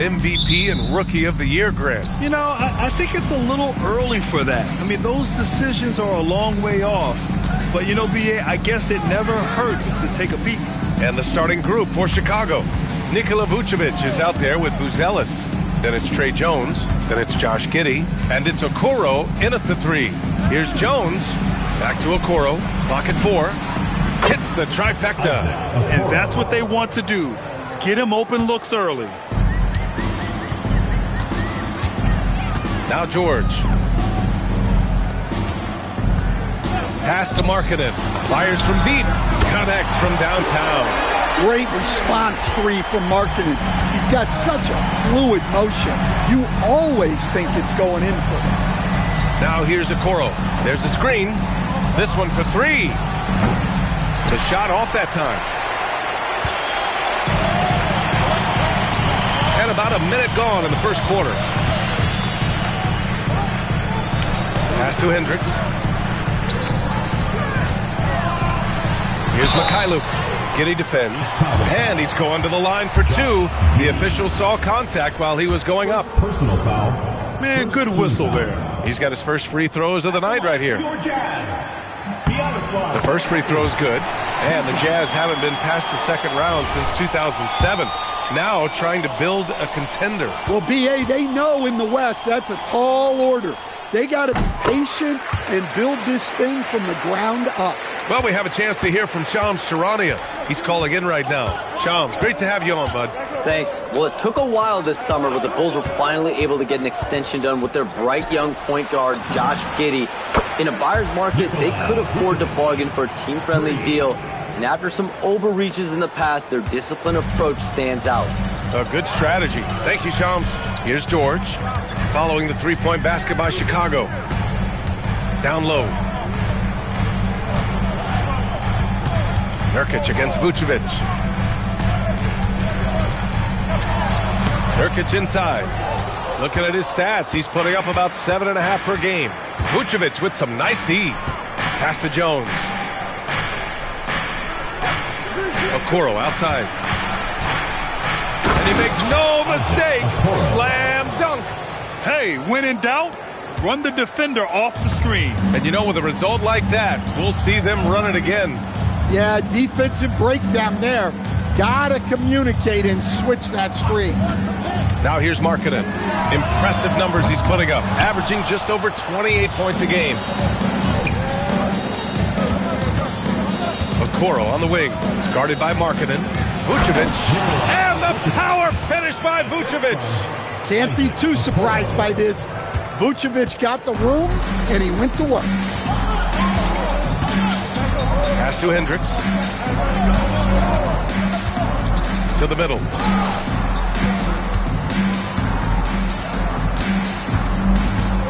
MVP and Rookie of the Year grant. You know, I think it's a little early for that. I mean, those decisions are a long way off. But, you know, BA, I guess it never hurts to take a peek. And the starting group for Chicago. Nikola Vucevic is out there with Buzelis. Then it's Trey Jones. Then it's Josh Giddey. And it's Okoro in at the 3. Here's Jones. Back to Okoro. Clock at 4. Hits the trifecta. And that's what they want to do. Get him open looks early. Now George. Pass to Markkanen. Fires from deep. Connects from downtown. Great response 3 from Markkanen. He's got such a fluid motion. You always think it's going in for him. Now here's Okoro. There's a screen. This one for 3. The shot off that time. And about a minute gone in the first quarter. Pass to Hendricks. Here's Mikhailuk. Giddey defends. And he's going to the line for 2. The official saw contact while he was going up. Personal foul. Man, good whistle there. He's got his first free throws of the night right here. The first free throw is good. And the Jazz haven't been past the second round since 2007. Now trying to build a contender. Well, BA, they know in the West that's a tall order. They got to be patient and build this thing from the ground up. Well, we have a chance to hear from Shams Charania. He's calling in right now. Shams, great to have you on, bud. Thanks. Well, it took a while this summer, but the Bulls were finally able to get an extension done with their bright young point guard, Josh Giddey. In a buyer's market, they could afford to bargain for a team-friendly deal. And after some overreaches in the past, their disciplined approach stands out. A good strategy. Thank you, Shams. Here's George. Following the three-point basket by Chicago. Down low. Nurkic against Vucevic. Nurkic inside. Looking at his stats, he's putting up about 7.5 per game. Vucevic with some nice D. Pass to Jones. Okoro outside. And he makes no mistake. Slam dunk. Hey, when in doubt, run the defender off the screen. And you know, with a result like that, we'll see them run it again. Yeah, defensive breakdown there. Gotta communicate and switch that screen. Now here's Markkanen. Impressive numbers he's putting up, averaging just over 28 points a game. Okoro on the wing. It's guarded by Markkanen. Vucevic. And the power finish by Vucevic. Can't be too surprised by this. Vucevic got the room, and he went to work. Pass to Hendricks. To the middle.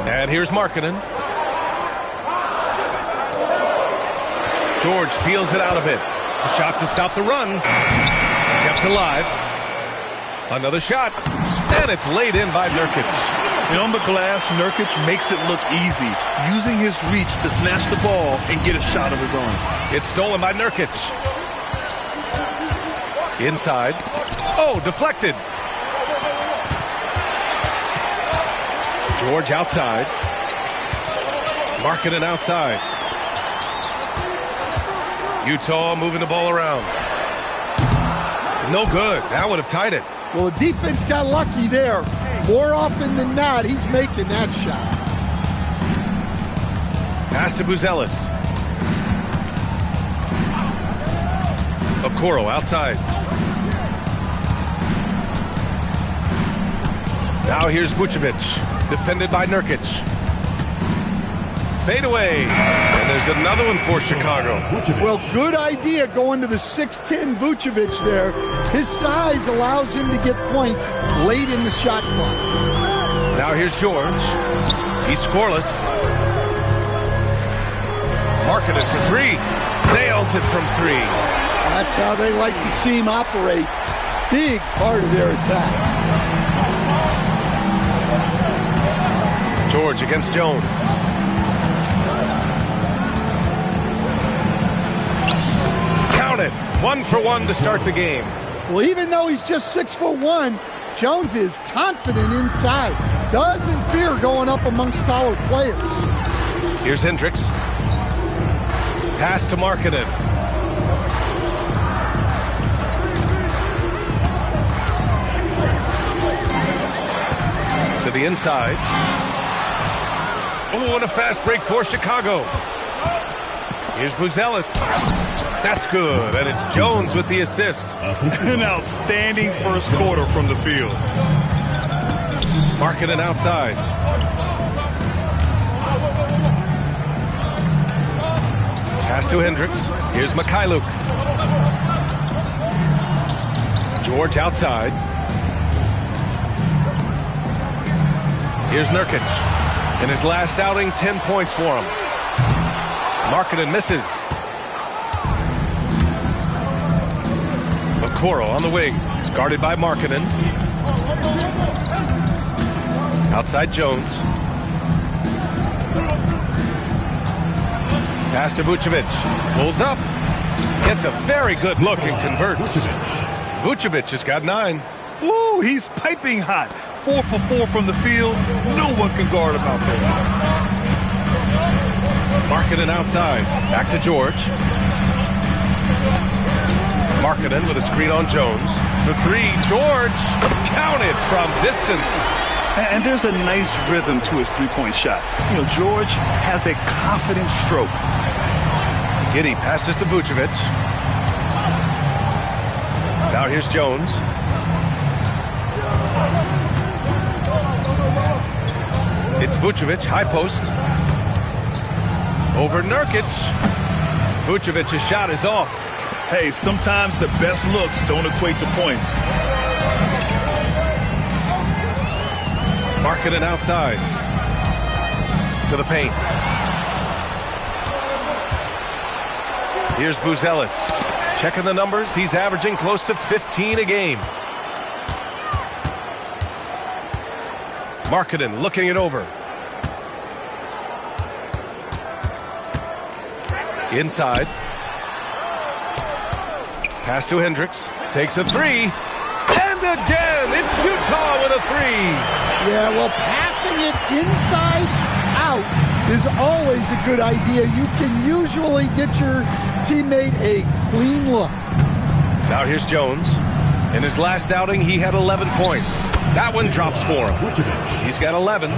And here's Markkanen. George feels it out a bit. A shot to stop the run. Kept alive. Another shot. And it's laid in by Nurkic. And on the glass, Nurkic makes it look easy, using his reach to snatch the ball and get a shot of his own. It's stolen by Nurkic. Inside. Oh, deflected. George outside. Markkanen outside. Utah moving the ball around. No good. That would have tied it. Well, the defense got lucky there. More often than not, he's making that shot. Pass to Buzelis. Okoro outside. Now here's Vucevic, defended by Nurkic. Fade away. And there's another one for Chicago. Well, good idea going to the 6'10 Vucevic there. His size allows him to get points late in the shot clock. Now here's George. He's scoreless. Markkanen for 3. Nails it from 3. That's how they like to see him operate. Big part of their attack. George against Jones. Count it. 1 for 1 to start the game. Well, even though he's just 6'1", Jones is confident inside. Doesn't fear going up amongst taller players. Here's Hendricks. Pass to Markkanen. To the inside. Oh, and a fast break for Chicago. Here's Buzelis. That's good, and it's Jones with the assist. An outstanding first quarter from the field. Markkanen outside. Pass to Hendricks. Here's Mikhailuk. George outside. Here's Nurkic. In his last outing, 10 points for him. Markkanen misses. Okoro on the wing. It's guarded by Markkanen. Outside Jones. Pass to Vucevic. Pulls up. Gets a very good look and converts. Vucevic has got 9. Woo, he's piping hot. 4 for 4 from the field. No one can guard him out there. Markkanen outside. Back to George. Markkanen with a screen on Jones. For 3, George counted from distance. And there's a nice rhythm to his three-point shot. You know, George has a confident stroke. Giddey passes to Vucevic. Now here's Jones. It's Vucevic, high post. Over Nurkic. Vucevic's shot is off. Hey, sometimes the best looks don't equate to points. Markkanen outside. To the paint. Here's Buzelis. Checking the numbers. He's averaging close to 15 a game. Markkanen looking it over. Inside. Pass to Hendricks. Takes a 3. And again, it's Utah with a 3. Yeah, well, passing it inside out is always a good idea. You can usually get your teammate a clean look. Now here's Jones. In his last outing, he had 11 points. That one drops for him. He's got 11.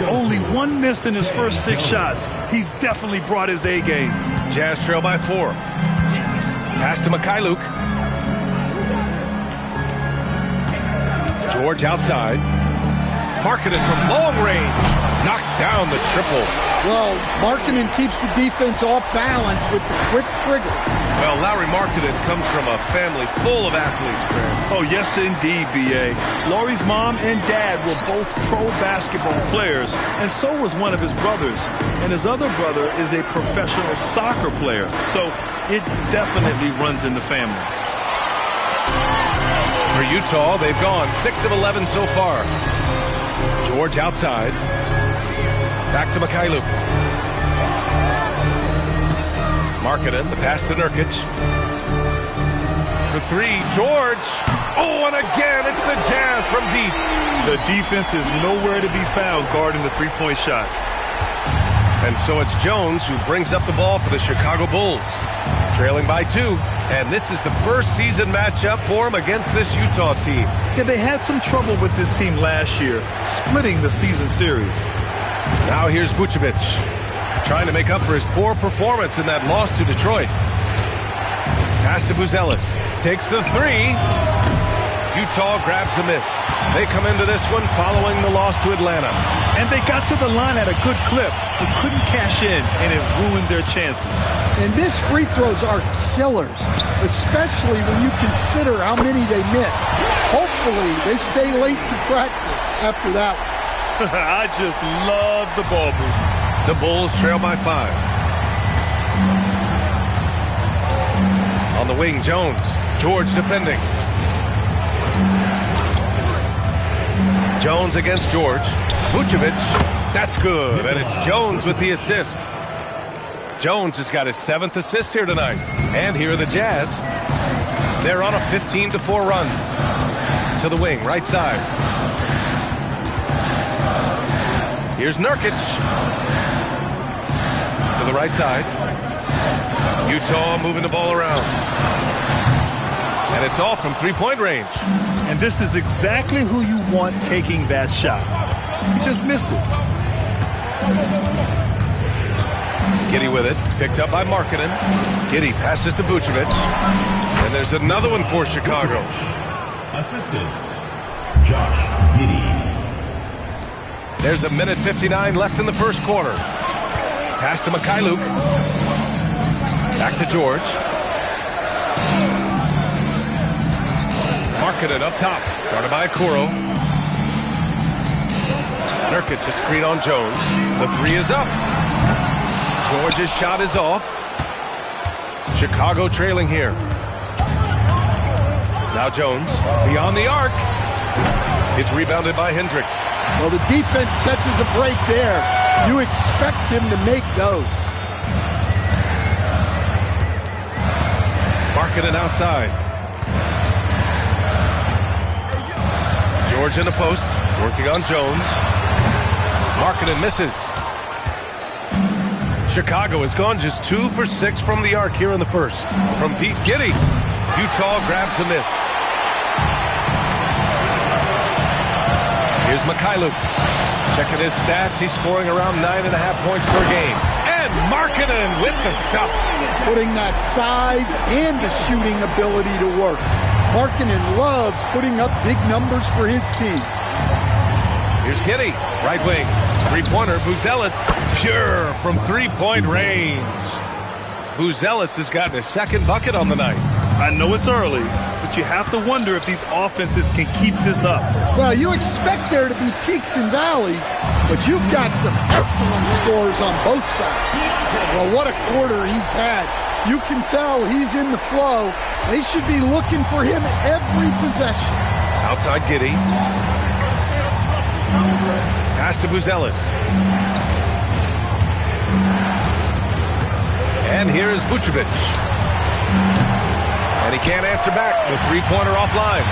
Only 1 miss in his first 6 shots. He's definitely brought his A game. Jazz trail by 4. Pass to Mikhailuk. George outside. Markkanen from long range. Knocks down the triple. Well, Markkanen keeps the defense off balance with the quick trigger. Well, Larry Markkanen comes from a family full of athletes, Grant. Oh, yes, indeed, B.A. Laurie's mom and dad were both pro basketball players, and so was one of his brothers. And his other brother is a professional soccer player, so it definitely runs in the family. For Utah, they've gone 6 of 11 so far. George outside. Back to Mikhailuk. Markkanen, the pass to Nurkic. For 3, George. Oh, and again, it's the Jazz from deep. The defense is nowhere to be found guarding the three-point shot. And so it's Jones who brings up the ball for the Chicago Bulls. Trailing by 2. And this is the first season matchup for him against this Utah team. Yeah, they had some trouble with this team last year, splitting the season series. Now here's Vucevic, trying to make up for his poor performance in that loss to Detroit. Pass to Buzelis. Takes the 3. Utah grabs the miss. They come into this one following the loss to Atlanta. And they got to the line at a good clip, but couldn't cash in, and it ruined their chances. And missed free throws are killers, especially when you consider how many they missed. Hopefully, they stay late to practice after that one. I just love the ball movement. The Bulls trail by 5. On the wing, Jones. George defending. Jones against George. Vucevic. That's good. And it's Jones with the assist. Jones has got his 7th assist here tonight. And here are the Jazz. They're on a 15-4 run. to the wing, right side. Here's Nurkic. To the right side. Utah moving the ball around. And it's all from three-point range. And this is exactly who you want taking that shot. He just missed it. Giddey with it. Picked up by Markkanen. Giddey passes to Vucevic. And there's another one for Chicago. Assistant, Josh Giddey. There's a minute 59 left in the first quarter. Pass to Mikhailuk. Back to George. Markkanen up top. Guarded by Okoro. Nurkic just screen on Jones. The three is up. George's shot is off. Chicago trailing here. Now Jones beyond the arc. It's rebounded by Hendricks. Well, the defense catches a break there. You expect him to make those. Markkanen outside. George in the post, working on Jones. Markkanen misses. Chicago has gone just 2 for 6 from the arc here in the first. From Pete Giddey, Utah grabs the miss. Here's Mikhailuk. Checking his stats, he's scoring around 9.5 points per game. And Markkanen with the stuff. Putting that size and the shooting ability to work. Markkanen loves putting up big numbers for his team. Here's Giddey, right wing. Three-pointer, Buzelis, pure from three-point range. Buzelis has gotten his second bucket on the night. I know it's early, but you have to wonder if these offenses can keep this up. Well, you expect there to be peaks and valleys, but you've got some excellent scores on both sides. Well, what a quarter he's had. You can tell he's in the flow. They should be looking for him every possession. Outside Giddey. Pass to Buzelis. And here is Vucevic. And he can't answer back. The three-pointer offline.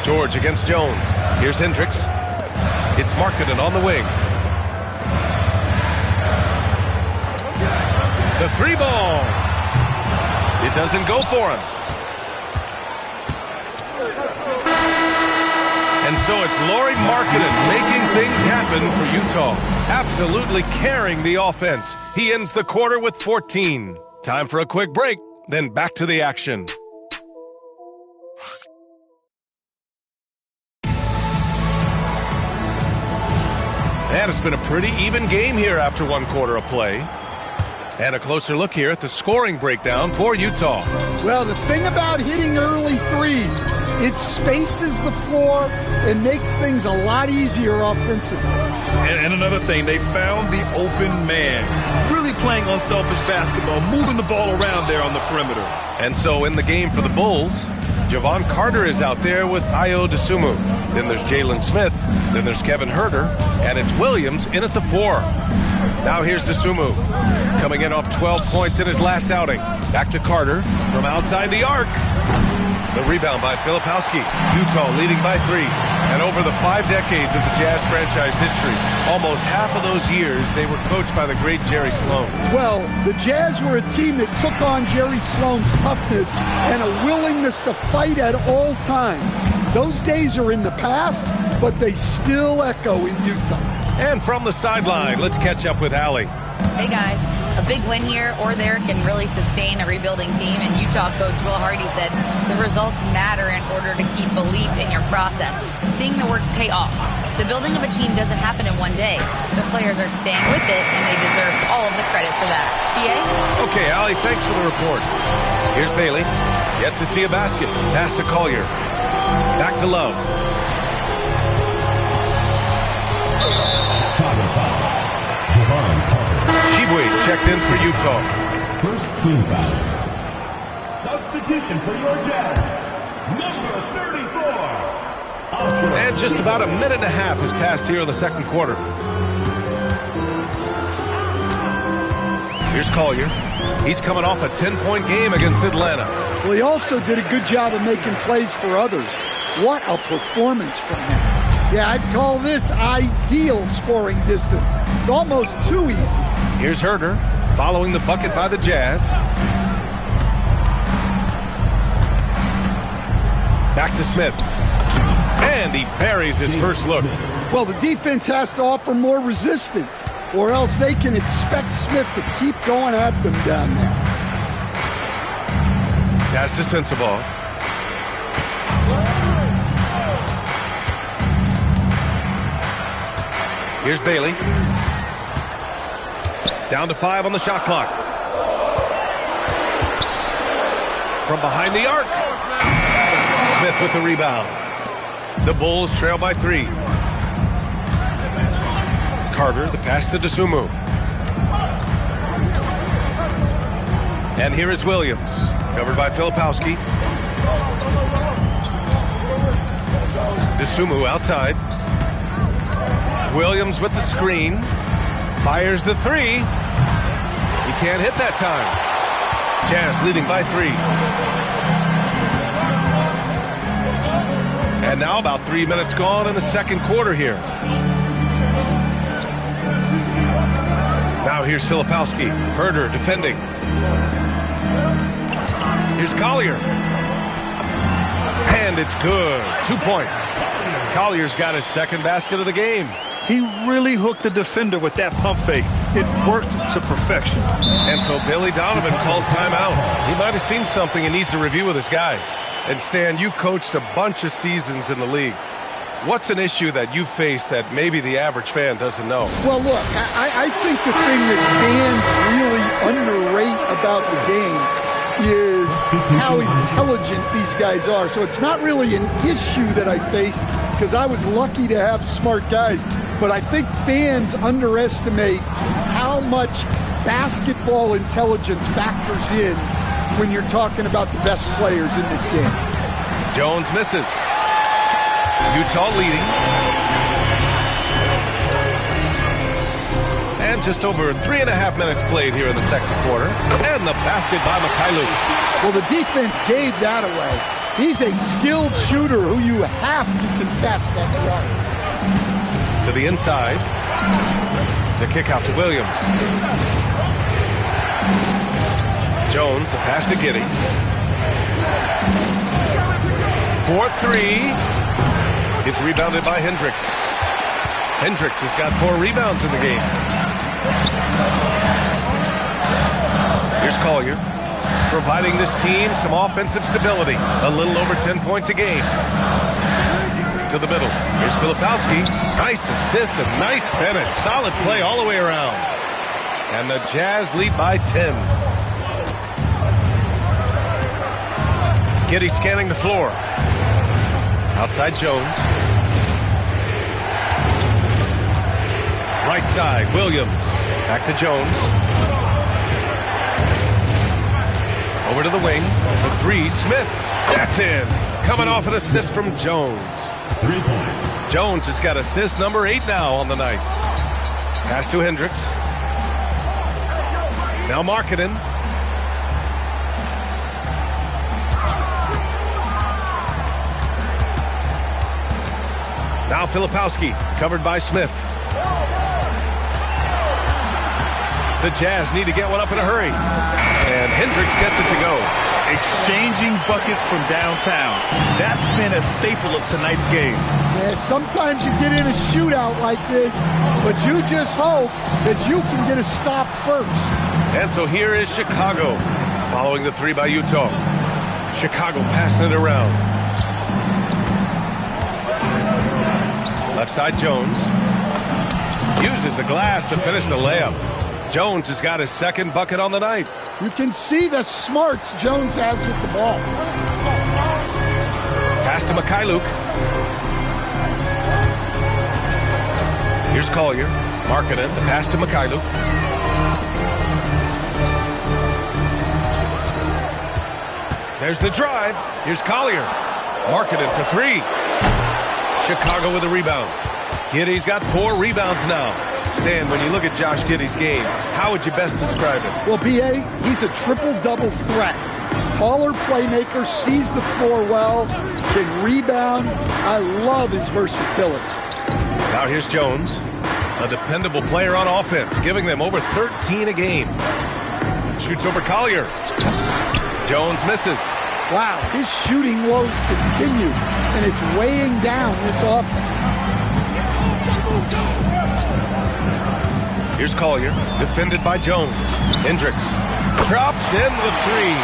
George against Jones. Here's Hendricks. It's Markkanen on the wing. The three ball. It doesn't go for him. And so it's Lauri Markkanen making things happen for Utah. Absolutely carrying the offense. He ends the quarter with 14. Time for a quick break, then back to the action. And it's been a pretty even game here after one quarter of play. And a closer look here at the scoring breakdown for Utah. Well, the thing about hitting early threes, it spaces the floor and makes things a lot easier offensively. And another thing, they found the open man. Really playing unselfish basketball, moving the ball around there on the perimeter. And so in the game for the Bulls, Javon Carter is out there with Ayo Dosunmu. Then there's Jalen Smith. Then there's Kevin Huerter. And it's Williams in at the 4. Now here's Dosunmu, coming in off 12 points in his last outing. Back to Carter from outside the arc. The rebound by Filipowski. Utah leading by 3. And over the 5 decades of the Jazz franchise history, almost half of those years, they were coached by the great Jerry Sloan. Well, the Jazz were a team that took on Jerry Sloan's toughness and a willingness to fight at all times. Those days are in the past, but they still echo in Utah. And from the sideline, let's catch up with Allie. Hey guys, a big win here or there can really sustain a rebuilding team, and Utah coach Will Hardy said the results matter in order to keep belief in your process, seeing the work pay off. The building of a team doesn't happen in one day. The players are staying with it, and they deserve all of the credit for that. PA? Okay, Allie, thanks for the report. Here's Bailey. Yet to see a basket. Pass to Collier. Back to Love. Shibwe checked in for Utah. First team foul. Substitution for your Jazz, number 34. And just about a minute and a half has passed here in the second quarter. Here's Collier. He's coming off a 10-point game against Atlanta. Well, he also did a good job of making plays for others. What a performance from him. Yeah, I'd call this ideal scoring distance. It's almost too easy. Here's Herder following the bucket by the Jazz. Back to Smith. And he buries his first look. Well, the defense has to offer more resistance, or else they can expect Smith to keep going at them down there. Pass to Sensabaugh. Here's Bailey. Down to 5 on the shot clock. From behind the arc. Smith with the rebound. The Bulls trail by 3. Carter, the pass to Dosunmu. And here is Williams, covered by Filipowski. Dosunmu outside. Williams with the screen. Fires the 3. He can't hit that time. Jazz leading by 3. And now about 3 minutes gone in the second quarter here. Now here's Filipowski. Herder defending. Here's Collier. And it's good. 2 points. Collier's got his second basket of the game. He really hooked the defender with that pump fake. It worked to perfection. And so Billy Donovan calls timeout. He might have seen something he needs to review with his guys. And Stan, you coached a bunch of seasons in the league. What's an issue that you face that maybe the average fan doesn't know? Well, look, I think the thing that fans really underrate about the game is how intelligent these guys are. So it's not really an issue that I faced because I was lucky to have smart guys. But I think fans underestimate how much basketball intelligence factors in when you're talking about the best players in this game. Jones misses. Utah leading. And just over 3.5 minutes played here in the second quarter. And the basket by Mikhailuk. Well, the defense gave that away. He's a skilled shooter who you have to contest at the arc. To the inside. The kick out to Williams. Jones, the pass to Giddey. 4-3. It's rebounded by Hendricks. Hendricks has got 4 rebounds in the game. Here's Collier, providing this team some offensive stability. A little over 10 points a game. To the middle. Here's Filipowski. Nice assist, a nice finish. Solid play all the way around. And the Jazz lead by 10. Giddey scanning the floor. Outside Jones. Right side, Williams. Back to Jones. Over to the wing. The 3, Smith. That's in. Coming off an assist from Jones. 3 points. Jones has got assist number 8 now on the night. Pass to Hendricks. Now Markkanen. Now Filipowski, covered by Smith. The Jazz need to get one up in a hurry. And Hendricks gets it to go. Exchanging buckets from downtown. That's been a staple of tonight's game. Yeah, sometimes you get in a shootout like this, but you just hope that you can get a stop first. And so here is Chicago, following the 3 by Utah. Chicago passing it around. Left side, Jones. Uses the glass to finish the layup. Jones has got his second bucket on the night. You can see the smarts Jones has with the ball. Pass to Mikhailuk. Here's Collier. Markkanen, the pass to Mikhailuk. There's the drive. Here's Collier. Markkanen for 3. Chicago with a rebound. Giddey's got 4 rebounds now. Stan, when you look at Josh Giddey's game, how would you best describe it? Well, B.A., he's a triple-double threat. taller playmaker, sees the floor well, can rebound. I love his versatility. Now here's Jones, a dependable player on offense, giving them over 13 a game. Shoots over Collier. Jones misses. Wow, his shooting woes continue, and it's weighing down this offense. Here's Collier, defended by Jones. Hendricks drops in the three.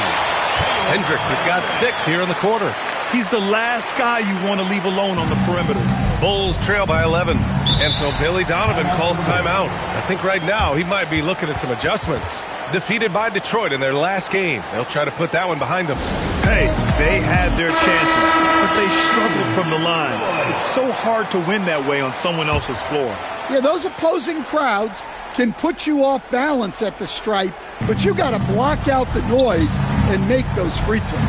Hendricks has got 6 here in the quarter. He's the last guy you want to leave alone on the perimeter. Bulls trail by 11, and so Billy Donovan calls timeout. I think right now he might be looking at some adjustments. Defeated by Detroit in their last game. They'll try to put that one behind them. Hey, they had their chances, but they struggled from the line. It's so hard to win that way on someone else's floor. Yeah, those opposing crowds can put you off balance at the stripe, but you got to block out the noise and make those free throws.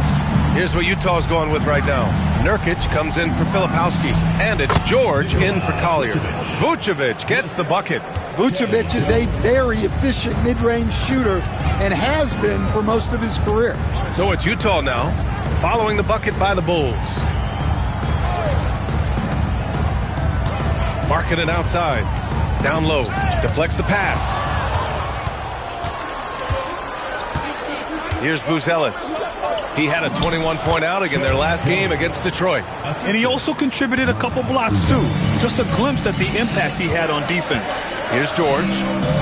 Here's what Utah's going with right now. Nurkic comes in for Filipowski, and it's George in for Collier. Vucevic gets the bucket. Vucevic is a very efficient mid-range shooter and has been for most of his career. So it's Utah now, following the bucket by the Bulls. Markkanen outside, down low, deflects the pass. Here's Buzelis. He had a 21-point outing in their last game against Detroit. And he also contributed a couple blocks, too. Just a glimpse at the impact he had on defense. Here's George.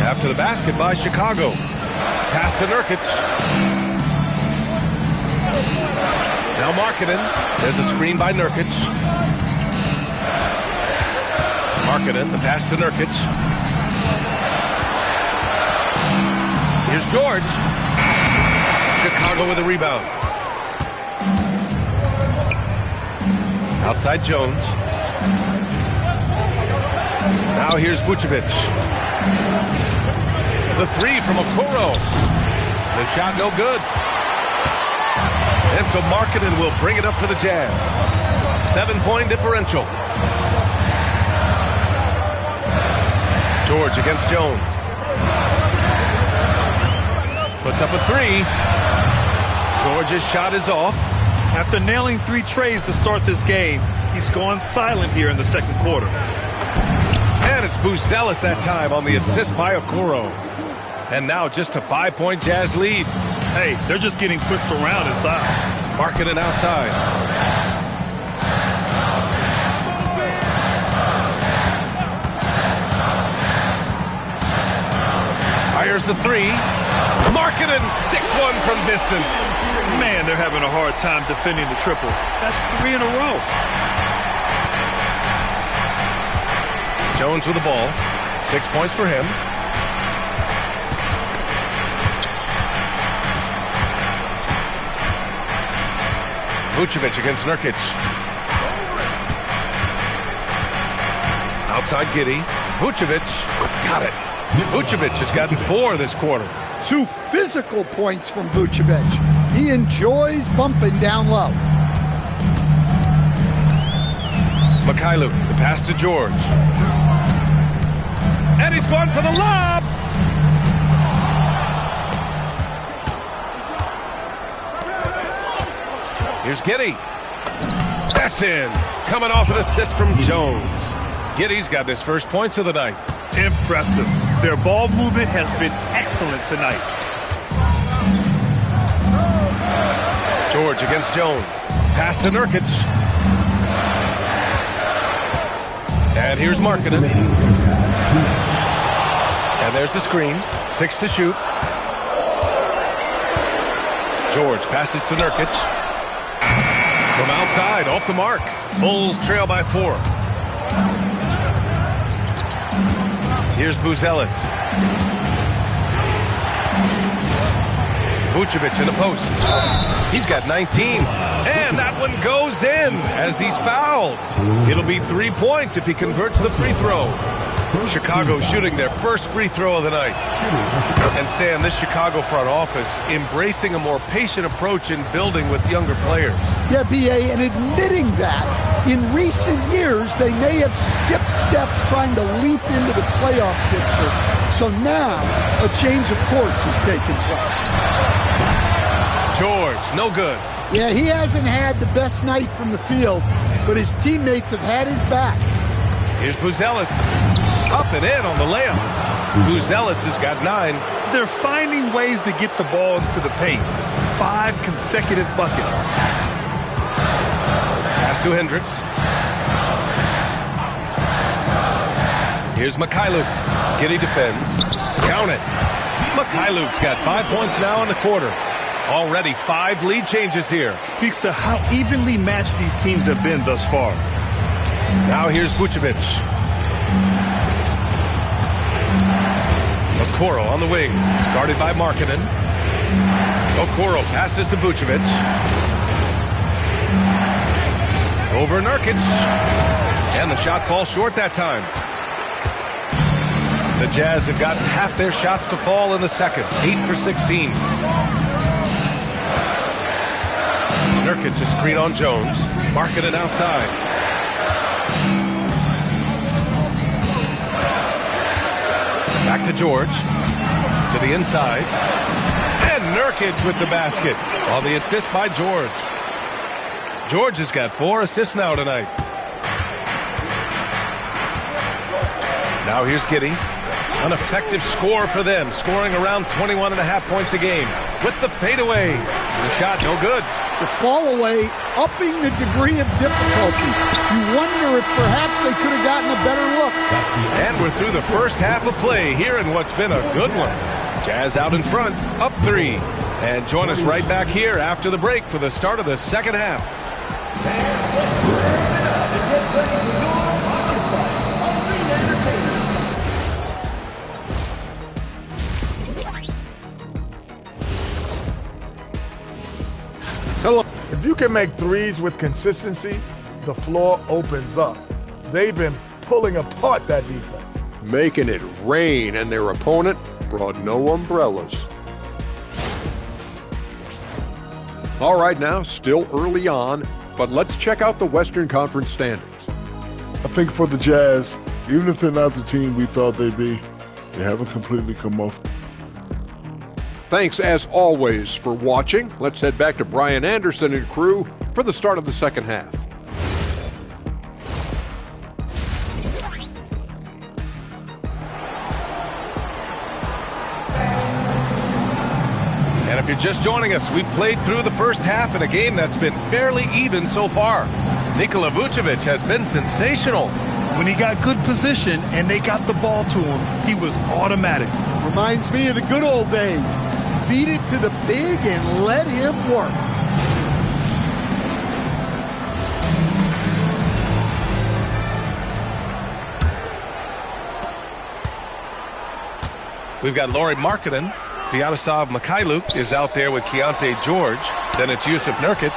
After the basket by Chicago. Pass to Nurkic. Now Markkanen. There's a screen by Nurkic. Markkanen, the pass to Nurkic. Here's George. Chicago with a rebound. Outside Jones. Now here's Vucevic. The three from Okoro. The shot no good. And so Markkanen will bring it up for the Jazz. 7-point differential. George against Jones. Puts up a three. George's shot is off. After nailing 3 trays to start this game, he's gone silent here in the second quarter. And it's Buzelis that time on the assist by Okoro. And now just a 5-point Jazz lead. Hey, they're just getting pushed around inside. Markkanen outside. Fires the three. Markkanen sticks one from distance. Man, they're having a hard time defending the triple. That's 3 in a row. Jones with the ball. 6 points for him. Vucevic against Nurkic. Outside Giddey. Vucevic got it. Vucevic has gotten 4 this quarter. 2 physical points from Vucevic. He enjoys bumping down low. Mikhailu, the pass to George. And he's going for the lob. Here's Giddey. That's in. Coming off an assist from Jones. Giddey's got his first points of the night. Impressive. Their ball movement has been excellent tonight. George against Jones. Pass to Nurkic. And here's Markkanen. And there's the screen. 6 to shoot. George passes to Nurkic. From outside, off the mark. Bulls trail by 4. Here's Buzelis. Vucevic in the post. He's got 19. And that one goes in as he's fouled. It'll be 3 points if he converts the free throw. Chicago shooting their first free throw of the night. And Stan, this Chicago front office embracing a more patient approach in building with younger players. Yeah, B.A., and admitting that in recent years they may have skipped steps trying to leap into the playoff picture. So now a change of course is taking place. George, no good. Yeah, he hasn't had the best night from the field, but his teammates have had his back. Here's Buzelis. Up and in on the layup. Buzelis has got 9. They're finding ways to get the ball into the paint. 5 consecutive buckets. Pass to Hendricks. Here's Mikhailuk. Giddy defends. Count it. Mikhailuk's got 5 points now in the quarter. Already 5 lead changes here. Speaks to how evenly matched these teams have been thus far. Now here's Vucevic. Okoro on the wing. It's guarded by Markkanen. Okoro passes to Vucevic. Over Nurkic. And the shot falls short that time. The Jazz have got half their shots to fall in the second. 8 for 16. Nurkic a screen on Jones. Markkanen outside. Back to George. To the inside. And Nurkic with the basket. On the assist by George. George has got 4 assists now tonight. Now here's Giddy. An effective score for them, scoring around 21.5 points a game. With the fadeaway. The shot no good. The fall away, upping the degree of difficulty. You wonder if perhaps they could have gotten a better look. And we're through the first half of play here in what's been a good one. Jazz out in front, up 3. And join us right back here after the break for the start of the second half. Hello. If you can make threes with consistency, the floor opens up. They've been pulling apart that defense. Making it rain, and their opponent brought no umbrellas. All right, now, still early on, but let's check out the Western Conference standings. I think for the Jazz, even if they're not the team we thought they'd be, they haven't completely come off. Thanks, as always, for watching. Let's head back to Brian Anderson and crew for the start of the second half. And if you're just joining us, we've played through the first half in a game that's been fairly even so far. Nikola Vucevic has been sensational. When he got good position and they got the ball to him, he was automatic. Reminds me of the good old days. Feed it to the big and let him work. We've got Lauri Markkanen. Sviatoslav Mikhailuk is out there with Keontae George. Then it's Jusuf Nurkic.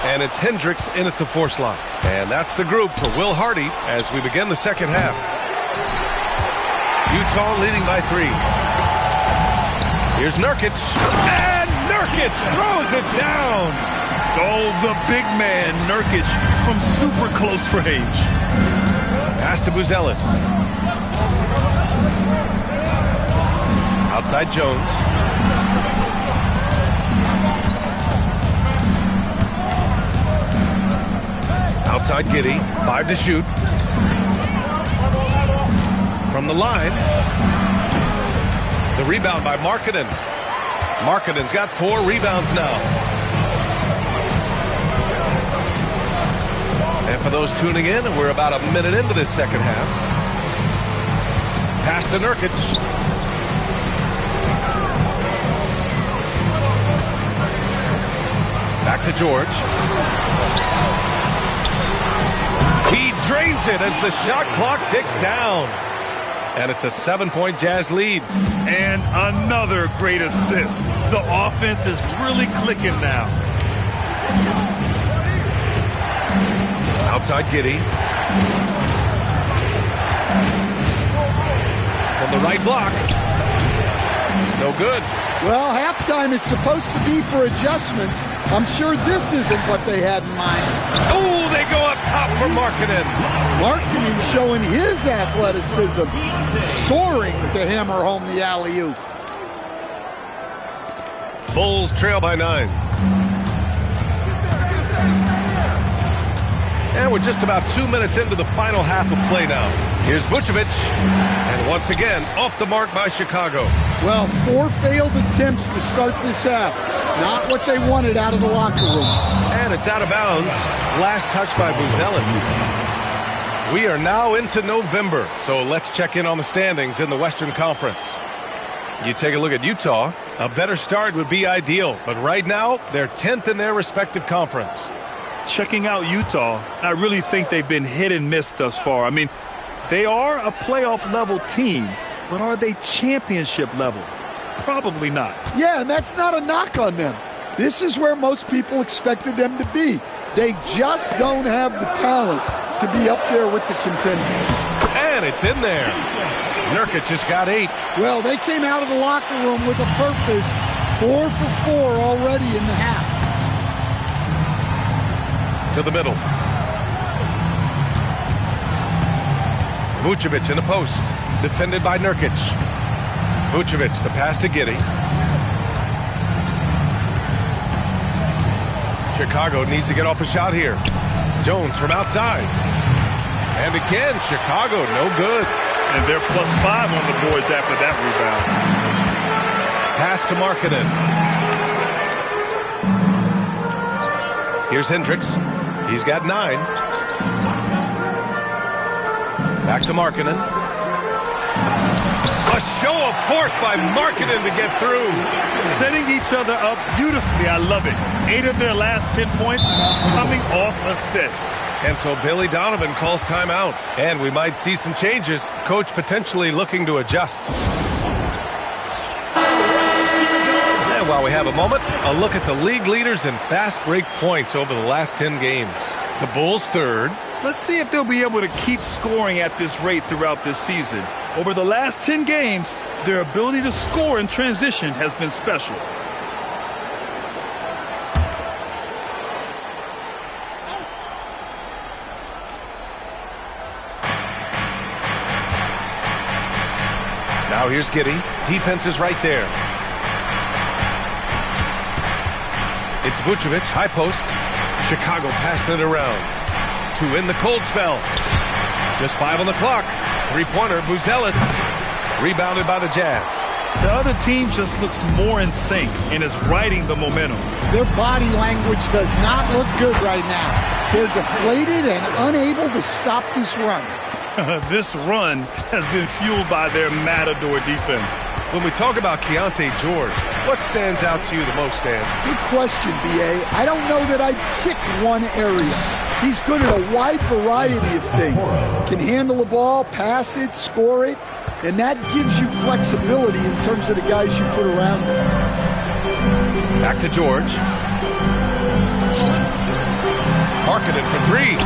And it's Hendricks in at the 4 slot. And that's the group for Will Hardy as we begin the second half. Utah leading by 3. Here's Nurkic. And Nurkic throws it down. Oh, the big man, Nurkic, from super close range. Pass to Buzelis. Outside Jones. Outside Giddy. 5 to shoot. From the line. The rebound by Markkanen. Markkanen's got 4 rebounds now. And for those tuning in, we're about a minute into this second half. Pass to Nurkic. Back to George. He drains it as the shot clock ticks down. And it's a 7-point Jazz lead. And another great assist. The offense is really clicking now. Outside Giddy. From the right block. No good. Well, halftime is supposed to be for adjustments. I'm sure this isn't what they had in mind. Oh, they go up top for Markkanen. Markkanen showing his athleticism, soaring to hammer home the alley-oop. Bulls trail by 9. And we're just about 2 minutes into the final half of play now. Here's Vucevic, and once again, off the mark by Chicago. Well, 4 failed attempts to start this half. Not what they wanted out of the locker room. And it's out of bounds. Last touch by Buzelis. We are now into November, so let's check in on the standings in the Western Conference. You take a look at Utah. A better start would be ideal, but right now, they're 10th in their respective conference. Checking out Utah, I really think they've been hit and miss thus far. I mean, they are a playoff-level team, but are they championship level? Probably not. Yeah, and that's not a knock on them. This is where most people expected them to be. They just don't have the talent to be up there with the contenders. And it's in there. Nurkic just got 8. Well, they came out of the locker room with a purpose. 4 for 4 already in the half. To the middle. Vucevic in the post. Defended by Nurkic. Vucevic, the pass to Giddey. Chicago needs to get off a shot here. Jones from outside. And again, Chicago, no good. And they're +5 on the boards after that rebound. Pass to Markkanen. Here's Hendricks. He's got 9. Back to Markkanen. A show of force by Markkanen to get through. Setting each other up beautifully. I love it. 8 of their last 10 points coming off assists. And so Billy Donovan calls timeout. And we might see some changes. Coach potentially looking to adjust. And while we have a moment, a look at the league leaders in fast break points over the last 10 games. The Bulls 3rd. Let's see if they'll be able to keep scoring at this rate throughout this season. Over the last 10 games, their ability to score in transition has been special. Now here's Giddey. Defense is right there. It's Vucevic, high post. Chicago passing it around. To win the cold spell. Just 5 on the clock. 3-pointer, Buzelis. Rebounded by the Jazz. The other team just looks more in sync and is riding the momentum. Their body language does not look good right now. They're deflated and unable to stop this run. This run has been fueled by their matador defense. When we talk about Keontae George, what stands out to you the most, Dan? Good question, B.A. I don't know that I'd pick one area. He's good at a wide variety of things. Can handle the ball, pass it, score it, and that gives you flexibility in terms of the guys you put around him. Back to George. Markkanen for 3.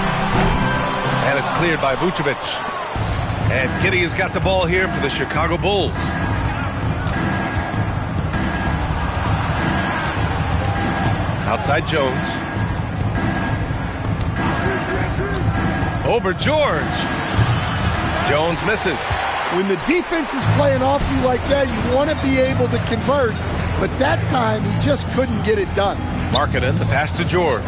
And it's cleared by Vucevic. And Giddey has got the ball here for the Chicago Bulls. Outside Jones. Over George. Jones misses. When the defense is playing off you like that, you want to be able to convert. But that time, he just couldn't get it done. Markkanen, the pass to George.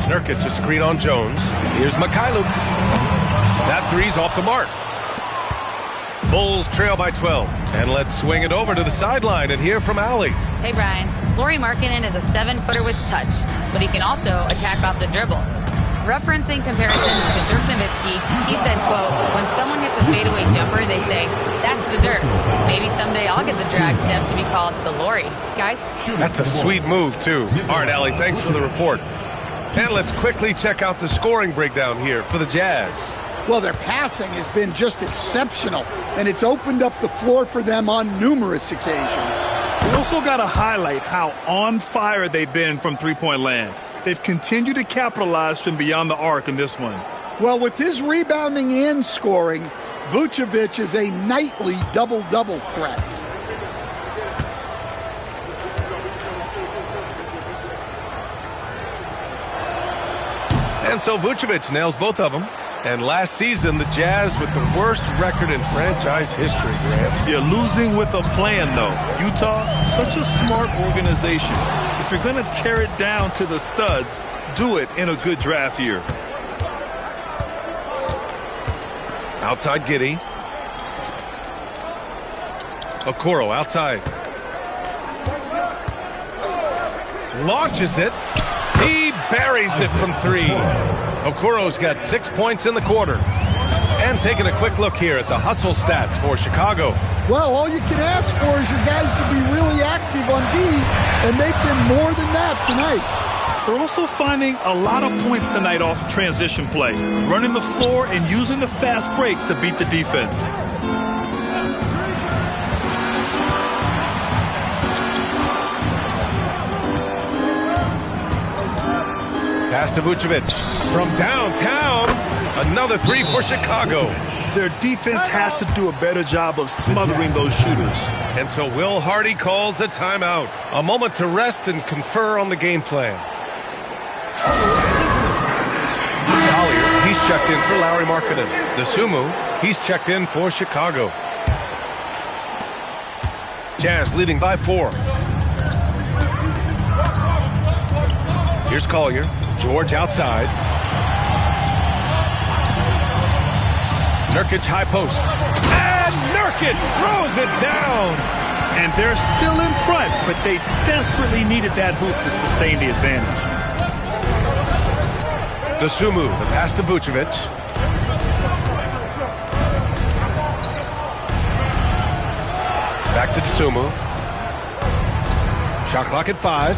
Nurkic, a screen on Jones. Here's Mikhailuk. That 3's off the mark. Bulls trail by 12. And let's swing it over to the sideline and hear from Allie. Hey, Brian. Lauri Markkanen is a 7-footer with touch, but he can also attack off the dribble. Referencing comparisons to Dirk Nowitzki, he said, quote, when someone hits a fadeaway jumper, they say, that's the Dirk. Maybe someday I'll get the drag step to be called the Lauri. Guys? That's a sweet move, too. All right, Allie, thanks for the report. And let's quickly check out the scoring breakdown here for the Jazz. Well, their passing has been just exceptional, and it's opened up the floor for them on numerous occasions. We also got to highlight how on fire they've been from three-point land. They've continued to capitalize from beyond the arc in this one. Well, with his rebounding and scoring, Vucevic is a nightly double-double threat. And so Vucevic nails both of them. And last season, the Jazz with the worst record in franchise history, Grant. You're losing with a plan, though. Utah, such a smart organization. If you're going to tear it down to the studs, do it in a good draft year. Outside Giddy. Okoro outside. Launches it. He buries it from 3. Okoro's got 6 points in the quarter. And taking a quick look here at the hustle stats for Chicago. Well, all you can ask for is your guys to be really active on D, and they've been more than that tonight. They're also finding a lot of points tonight off transition play, running the floor and using the fast break to beat the defense. Pass to Vucevic from downtown. Another 3 for Chicago. Their defense has to do a better job of smothering those shooters. And so Will Hardy calls the timeout. A moment to rest and confer on the game plan. Collier, he's checked in for Lauri Markkanen. DeSumo, he's checked in for Chicago. Jazz leading by 4. Here's Collier. George outside. Nurkic high post. And Nurkic throws it down. And they're still in front, but they desperately needed that hoop to sustain the advantage. DeSumo, the pass to Vucevic. Back to DeSumo. Shot clock at 5.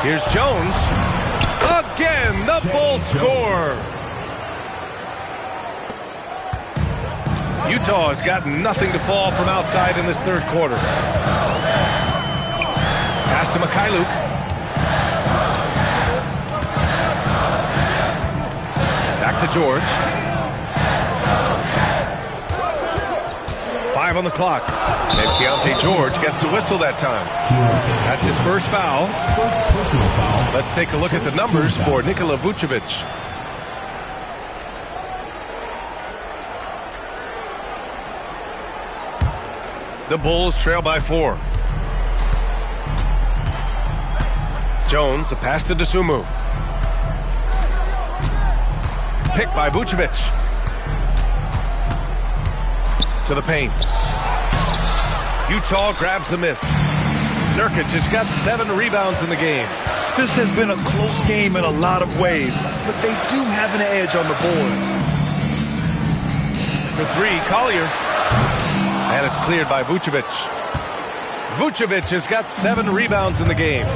Here's Jones. Again, the Bulls score. Utah has got nothing to fall from outside in this third quarter. Pass to Mikhailuk. Back to George. 5 on the clock. And Keontae George gets a whistle that time. That's his first foul. Let's take a look at the numbers for Nikola Vucevic. The Bulls trail by 4. Jones, the pass to DeSumo. Picked by Vucevic. To the paint. Utah grabs the miss. Nurkic has got 7 rebounds in the game. This has been a close game in a lot of ways, but they do have an edge on the boards. For 3, Collier. And it's cleared by Vucevic. Vucevic has got 7 rebounds in the game.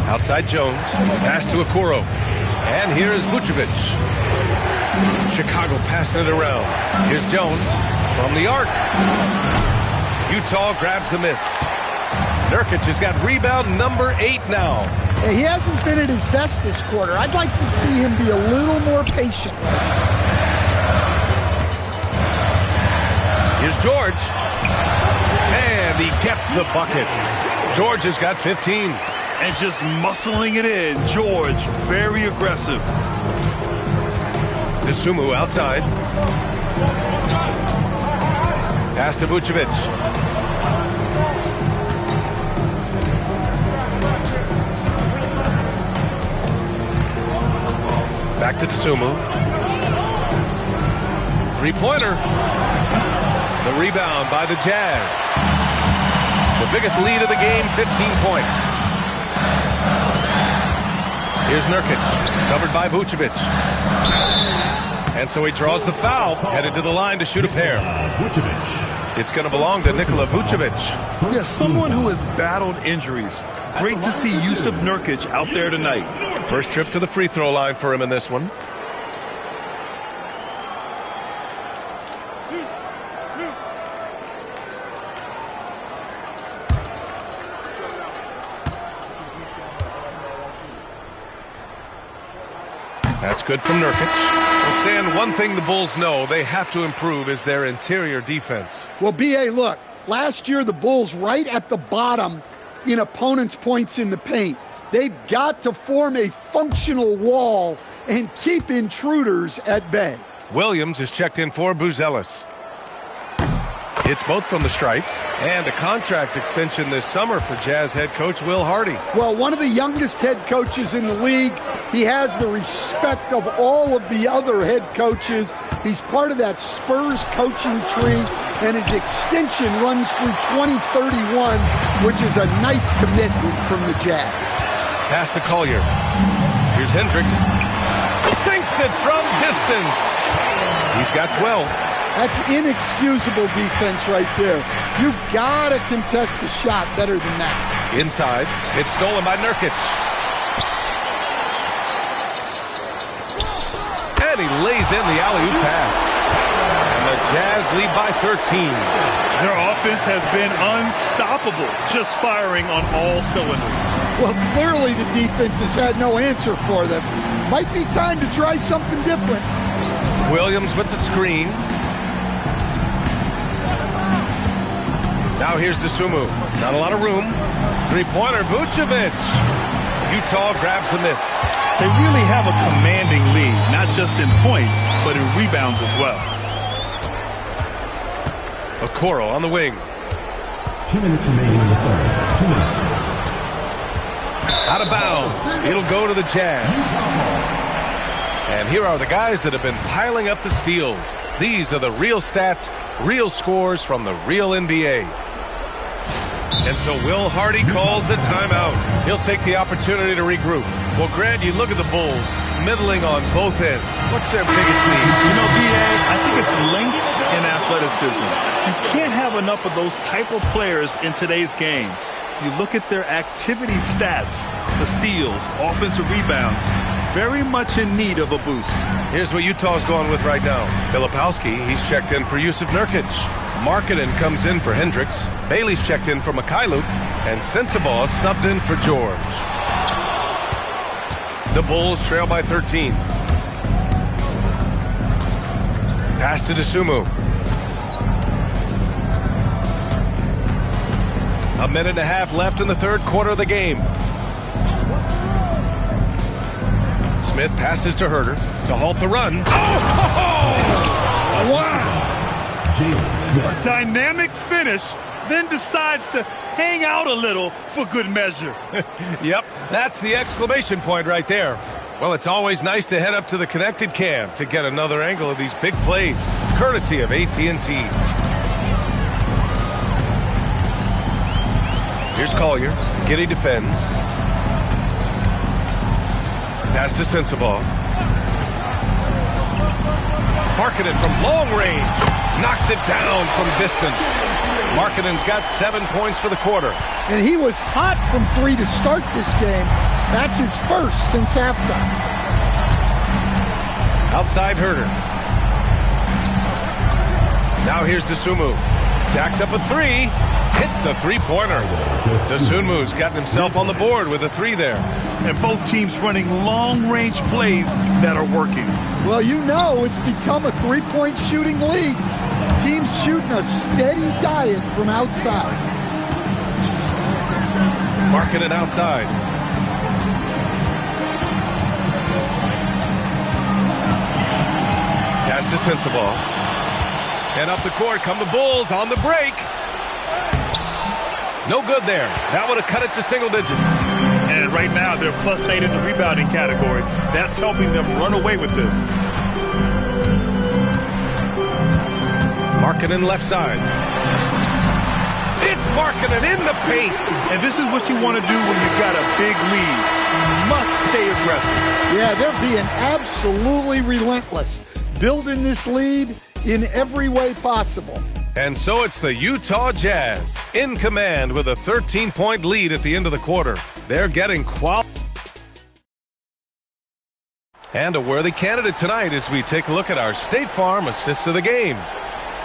Outside Jones. Pass to Okoro. And here's Vucevic. Chicago passing it around. Here's Jones from the arc. Utah grabs the miss. Nurkic has got rebound number 8 now. Hey, he hasn't been at his best this quarter. I'd like to see him be a little more patient. Here's George. And he gets the bucket. George has got 15. And just muscling it in. George, very aggressive. DeSumo outside. Pass to Vucevic. Back to DeSumo. 3-pointer. The rebound by the Jazz. The biggest lead of the game, 15 points. Here's Nurkic, covered by Vucevic. And so he draws the foul, headed to the line to shoot a pair. It's going to belong to Nikola Vucevic. Yeah, someone who has battled injuries. Great to see Jusuf Nurkic out there tonight. First trip to the free throw line for him in this one. That's good from Nurkic. Well, Stan, one thing the Bulls know they have to improve is their interior defense. Well, B.A., look, last year the Bulls right at the bottom in opponents' points in the paint. They've got to form a functional wall and keep intruders at bay. Williams is checked in for Buzelis. Hits both from the stripe. And a contract extension this summer for Jazz head coach Will Hardy. Well, one of the youngest head coaches in the league. He has the respect of all of the other head coaches. He's part of that Spurs coaching tree, and his extension runs through 2031, which is a nice commitment from the Jazz. Pass to Collier. Here's Hendricks. Sinks it from distance. He's got 12. That's inexcusable defense right there. You gotta contest the shot better than that. Inside, it's stolen by Nurkic. And he lays in the alley-oop pass. And the Jazz lead by 13. Their offense has been unstoppable, just firing on all cylinders. Well, clearly the defense has had no answer for them. Might be time to try something different. Williams with the screen. Now here's Dosunmu. Not a lot of room. Three-pointer, Vucevic. Utah grabs the miss. They really have a commanding lead, not just in points, but in rebounds as well. Okoro on the wing. 2 minutes remaining in the third. 2 minutes. Out of bounds. It'll go to the Jazz. And here are the guys that have been piling up the steals. These are the real stats, real scores from the real NBA. And so Will Hardy calls the timeout. He'll take the opportunity to regroup. Well, Grant, you look at the Bulls, middling on both ends. What's their biggest need? You know, B.A., I think it's length and athleticism. You can't have enough of those type of players in today's game. You look at their activity stats, the steals, offensive rebounds, very much in need of a boost. Here's what Utah's going with right now. Filipowski, he's checked in for Yusuf Nurkic. Markkanen comes in for Hendricks. Bailey's checked in for Mikhailuk. And Sensabaugh subbed in for George. The Bulls trail by 13. Pass to Dosunmu. A minute and a half left in the third quarter of the game. Smith passes to Herter to halt the run. Oh! Wow! A dynamic finish, then decides to hang out a little for good measure. Yep, that's the exclamation point right there. Well, it's always nice to head up to the connected cam to get another angle of these big plays, courtesy of AT&T. Here's Collier. Giddey defends. Pass to Sensabaugh. Markkanen from long range. Knocks it down from distance. Markkanen's got 7 points for the quarter. And he was hot from three to start this game. That's his first since halftime. Outside Herter. Now here's Dosunmu. Jacks up a three. Hits the three-pointer. Dosunmu's gotten himself on the board with a three there. And both teams running long-range plays that are working. Well, you know it's become a three-point shooting league. Teams shooting a steady diet from outside. Markkanen outside. Pass to Sensabaugh. And up the court come the Bulls on the break. No good there. That would have cut it to single digits. And right now they're +8 in the rebounding category. That's helping them run away with this. Markkanen left side. It's Markkanen in the paint. And this is what you want to do when you've got a big lead. You must stay aggressive. Yeah, they're being absolutely relentless. Building this lead in every way possible. And so it's the Utah Jazz in command with a 13-point lead at the end of the quarter. They're getting quality. And a worthy candidate tonight as we take a look at our State Farm assists of the game.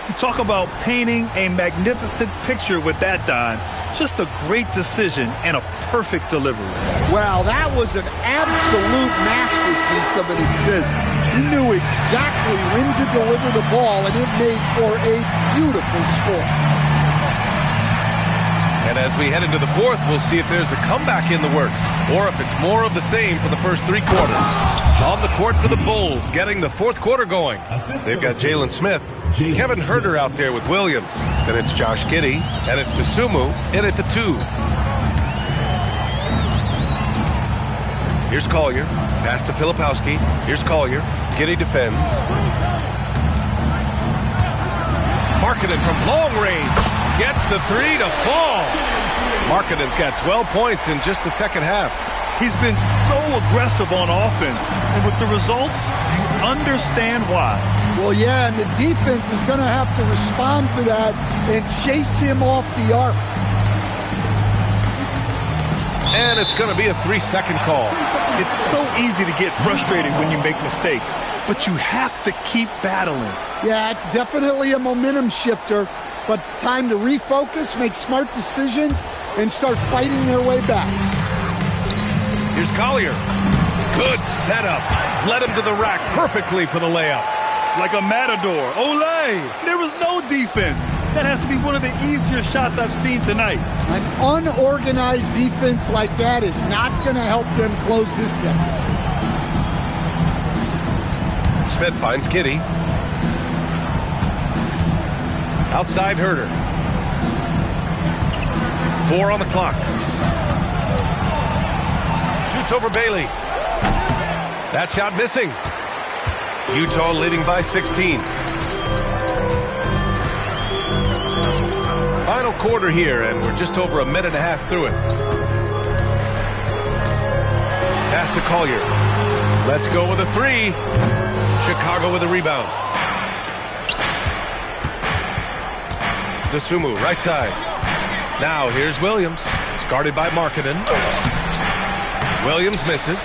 You talk about painting a magnificent picture with that, Don. Just a great decision and a perfect delivery. Well, that was an absolute masterpiece of an assist. He knew exactly when to deliver the ball, and it made for a beautiful score. And as we head into the fourth, we'll see if there's a comeback in the works or if it's more of the same for the first 3 quarters. On the court for the Bulls, getting the fourth quarter going. They've got Jalen Smith, Kevin Herter out there with Williams. Then it's Josh Giddey, and it's Dosunmu in at the 2. Here's Collier. Pass to Filipowski. Here's Collier. Giddey defends. Markkanen from long range. Gets the 3 to fall. Markkanen's got 12 points in just the second half. He's been so aggressive on offense, and with the results, you understand why. Well, yeah, and the defense is going to have to respond to that and chase him off the arc. And it's going to be a 3-second call. It's so easy to get frustrated when you make mistakes, but you have to keep battling. Yeah, it's definitely a momentum shifter, but it's time to refocus, make smart decisions, and start fighting their way back. Here's Collier. Good setup. Led him to the rack perfectly for the layup. Like a matador. Olé! There was no defense. That has to be one of the easier shots I've seen tonight. An unorganized defense like that is not going to help them close this deficit. Smith finds Giddey. Outside Herter. 4 on the clock. Shoots over Bailey. That shot missing. Utah leading by 16. Final quarter here, and we're just over a minute and a half through it. Pass to Collier. Let's go with a 3. Chicago with a rebound. Dosunmu, right side. Now here's Williams. It's guarded by Markkanen. Williams misses.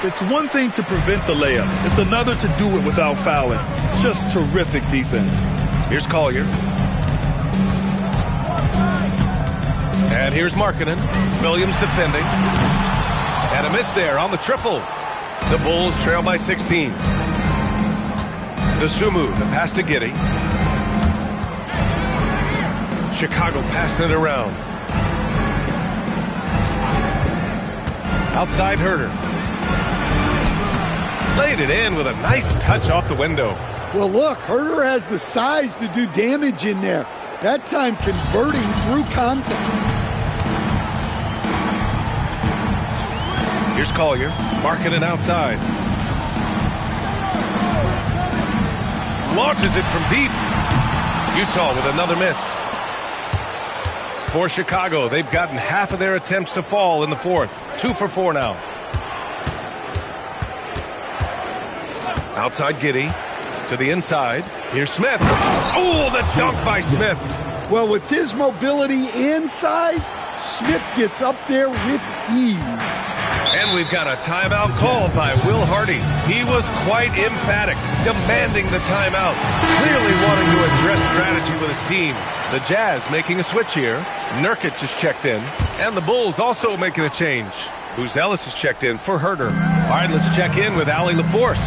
It's one thing to prevent the layup. It's another to do it without fouling. Just terrific defense. Here's Collier. And here's Markkanen. Williams defending. And a miss there on the triple. The Bulls trail by 16. Dosunmu, the pass to Giddey. Chicago passing it around. Outside Herter. Laid it in with a nice touch off the window. Well, look, Herter has the size to do damage in there. That time converting through contact. Here's Collier. Markkanen outside. Launches it from deep. Utah with another miss. For Chicago, they've gotten half of their attempts to fall in the fourth. 2 for 4 now. Outside Giddey. To the inside. Here's Smith. Oh, the dunk by Smith. Well, with his mobility and size, Smith gets up there with ease. And we've got a timeout called by Will Hardy. He was quite emphatic, demanding the timeout, clearly wanting to address strategy with his team. The Jazz making a switch here. Nurkic is checked in, and the Bulls also making a change. Buzelis is checked in for Herter. All right, let's check in with Allie LaForce.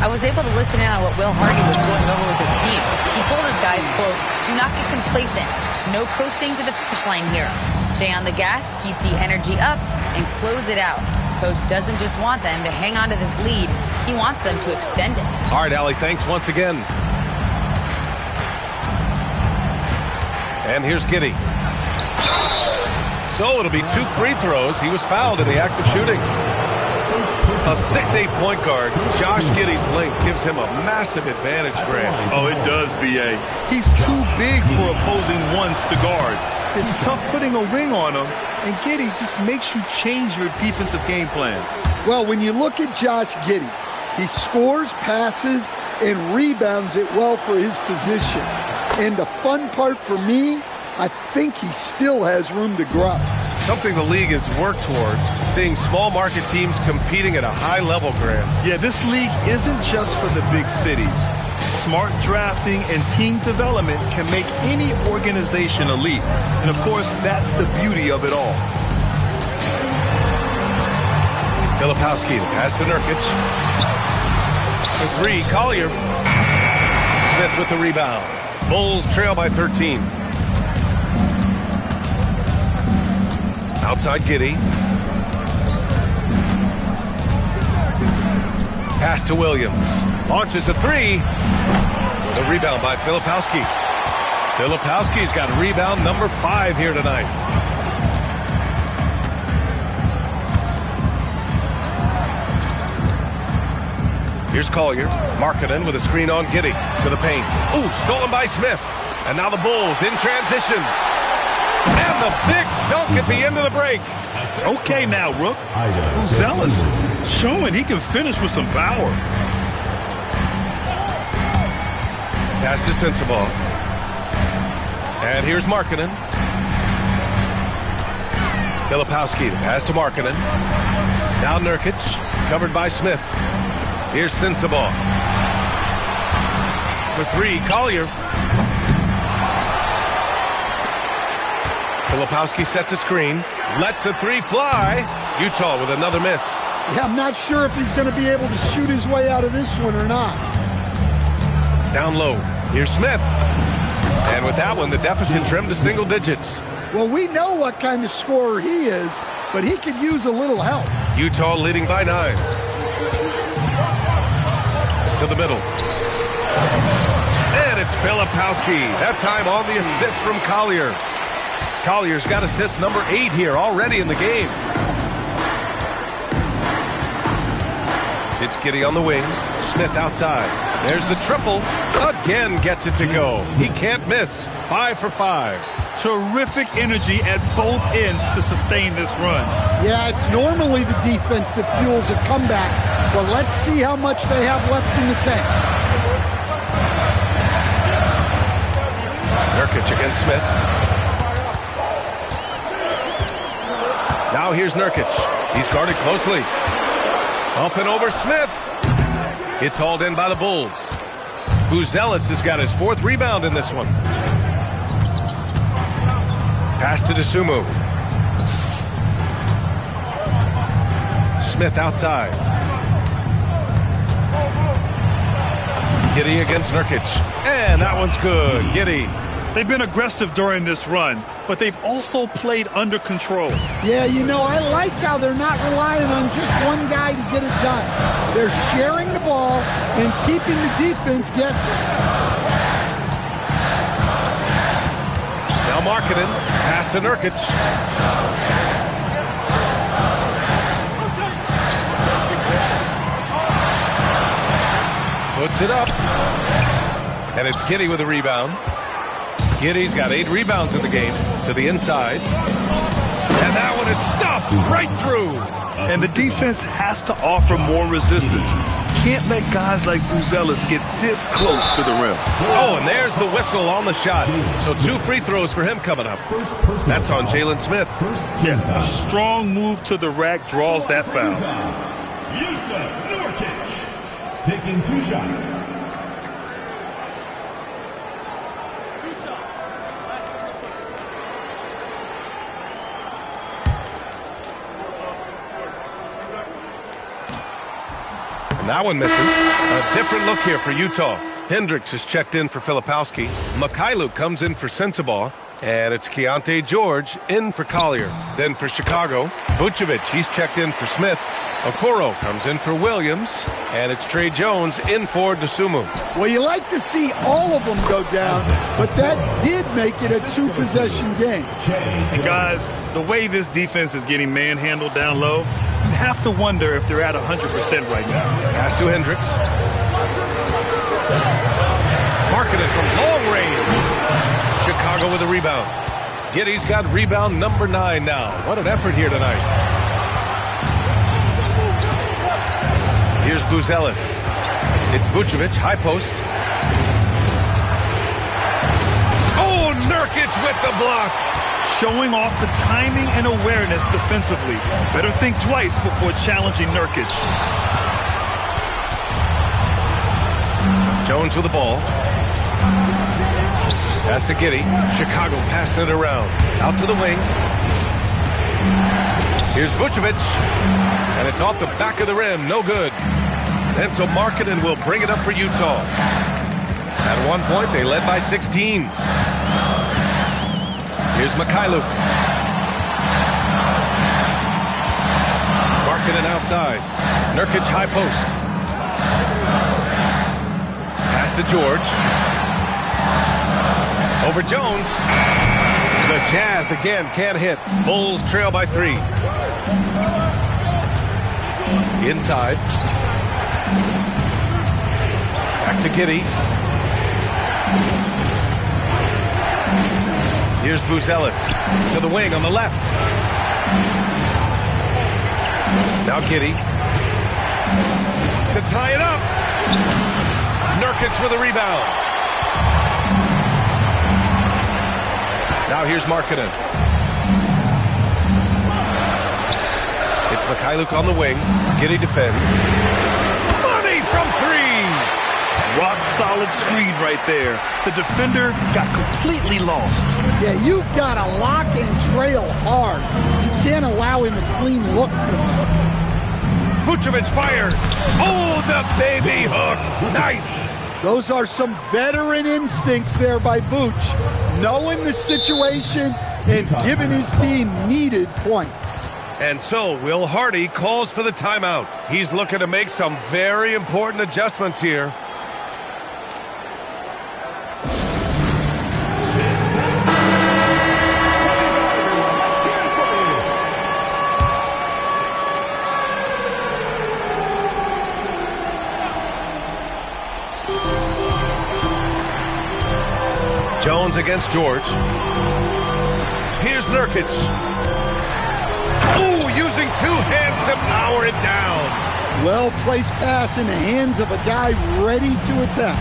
I was able to listen in on what Will Hardy was going over with his team. He told his guys, quote, do not get complacent. No coasting to the finish line here. Stay on the gas, keep the energy up, and close it out. Coach doesn't just want them to hang on to this lead. He wants them to extend it. All right, Allie, thanks once again. And here's Giddey. So it'll be 2 free throws. He was fouled in the act of shooting. A 6'8" point guard, Josh Giddey's length gives him a massive advantage, Grant. Oh, it does, B.A. He's too big for opposing ones to guard. It's tough putting a wing on him, and Giddey just makes you change your defensive game plan. Well, when you look at Josh Giddey, he scores, passes, and rebounds it well for his position. And the fun part for me, I think he still has room to grow. Something the league has worked towards, seeing small market teams competing at a high level, Grant. Yeah, this league isn't just for the big cities. Smart drafting and team development can make any organization elite. And of course, that's the beauty of it all. Filipowski, the pass to Nurkic. For 3, Collier. Smith with the rebound. Bulls trail by 13. Outside Giddy. Pass to Williams. Launches a three. The rebound by Filipowski. Filipowski's got rebound number 5 here tonight. Here's Collier. Markkanen with a screen on Giddy. To the paint. Ooh, stolen by Smith. And now the Bulls in transition. And the big dunk at the end of the break. Okay now, Rook. Buzelis showing he can finish with some power. Pass to Sensabaugh. And here's Markkanen. Filipowski, pass to Markkanen. Now Nurkic, covered by Smith. Here's Sensabaugh. For 3, Collier. Filipowski sets a screen. Lets the 3 fly. Utah with another miss. Yeah, I'm not sure if he's going to be able to shoot his way out of this one or not. Down low. Here's Smith. And with that one, the deficit trimmed to single digits. Well, we know what kind of scorer he is, but he could use a little help. Utah leading by 9. To the middle. And it's Filipowski. That time on the assist from Collier. Collier's got assist number 8 here already in the game. It's Giddy on the wing. Smith outside. There's the triple. Again gets it to go. He can't miss. 5 for 5. Terrific energy at both ends to sustain this run. Yeah, it's normally the defense that fuels a comeback, but let's see how much they have left in the tank. Nurkic against Smith. Now here's Nurkic. He's guarded closely. Up and over Smith. It's hauled in by the Bulls. Buzelis has got his 4th rebound in this one. Pass to Dosunmu. Smith outside. Giddy against Nurkic. And that one's good. Giddy. They've been aggressive during this run, but they've also played under control. Yeah, you know, I like how they're not relying on just one guy to get it done. They're sharing the ball and keeping the defense guessing. Now Markkanen, pass to Nurkic. Puts it up. And it's Giddy with a rebound. Giddy's got 8 rebounds in the game to the inside. And that one is stuffed right through. And the defense has to offer more resistance. Can't let guys like Buzelis get this close to the rim. Oh, and there's the whistle on the shot. So 2 free throws for him coming up. That's on Jalen Smith. Yeah, a strong move to the rack draws that foul. Nurkic taking 2 shots. That one misses. A different look here for Utah. Hendricks is checked in for Filipowski. Mikhailuk comes in for Sensabaugh. And it's Keontae George in for Collier. Then for Chicago, Vucevic, he's checked in for Smith. Okoro comes in for Williams. And it's Trey Jones in for Dosunmu. Well, you like to see all of them go down, but that did make it a 2-possession game. Guys, the way this defense is getting manhandled down low, you have to wonder if they're at 100% right now. Pass to Hendricks. Markkanen from long range. Chicago with a rebound. Giddy's got rebound number 9 now. What an effort here tonight. Here's Buzelis. It's Vucevic, high post. Oh, Nurkic with the block. Showing off the timing and awareness defensively. Better think twice before challenging Nurkic. Jones with the ball. Pass to Giddy. Chicago passing it around. Out to the wing. Here's Vucevic. And it's off the back of the rim. No good. And so Markkanen will bring it up for Utah. At one point, they led by 16. Here's Mikhailuk. side. Nurkic high post. Pass to George. Over Jones. The Jazz again can't hit. Bulls trail by 3. Inside. Back to Giddey. Here's Buzelis to the wing on the left. Now Giddey to tie it up. Nurkic with a rebound. Now here's Markkanen. It's Mikhailuk on the wing. Giddey defends. Money from 3. Rock solid screen right there. The defender got completely lost. Yeah, you've got to lock and trail hard. You can't allow him a clean look from there. Vucevic fires. Oh, the baby hook. Nice. Those are some veteran instincts there by Vooch, knowing the situation and giving his team needed points. And so Will Hardy calls for the timeout. He's looking to make some very important adjustments here. Jones against George. Here's Nurkic. Ooh, using 2 hands to power it down. Well-placed pass in the hands of a guy ready to attack.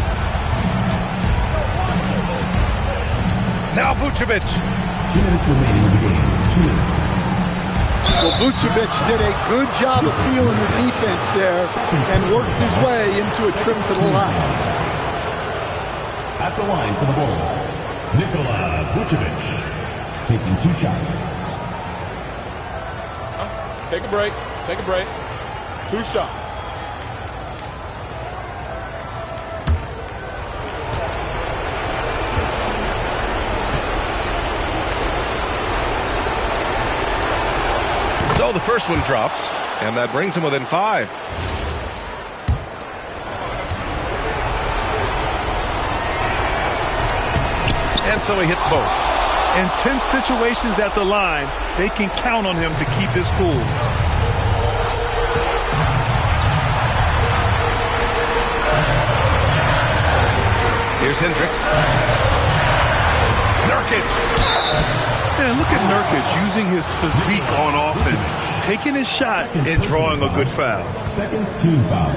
Now Vucevic. 2 minutes remaining in the game. 2 minutes. Well, Vucevic did a good job of feeling the defense there and worked his way into a trip to the line. At the line for the Bulls, Nikola Vucevic, taking 2 shots. Take a break. Take a break. 2 shots. So the first one drops, and that brings him within 5. And so he hits both. In tense situations at the line, they can count on him to keep his cool. Here's Hendricks. Nurkic. Man, look at Nurkic using his physique on offense, taking his shot and drawing a good foul. Second team foul.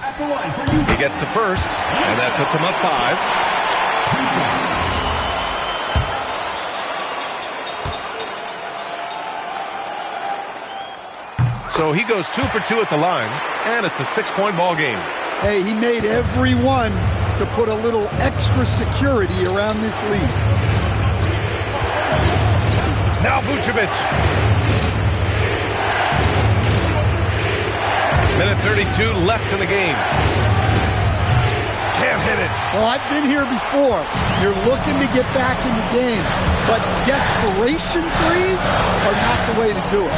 At the line for you. He gets the first, and that puts him up 5. 2 shots. So he goes 2 for 2 at the line, and it's a 6-point ball game. Hey, he made every one to put a little extra security around this lead. Now Vucevic. Minute 32 left in the game. Can't hit it. Well, I've been here before. You're looking to get back in the game, but desperation threes are not the way to do it.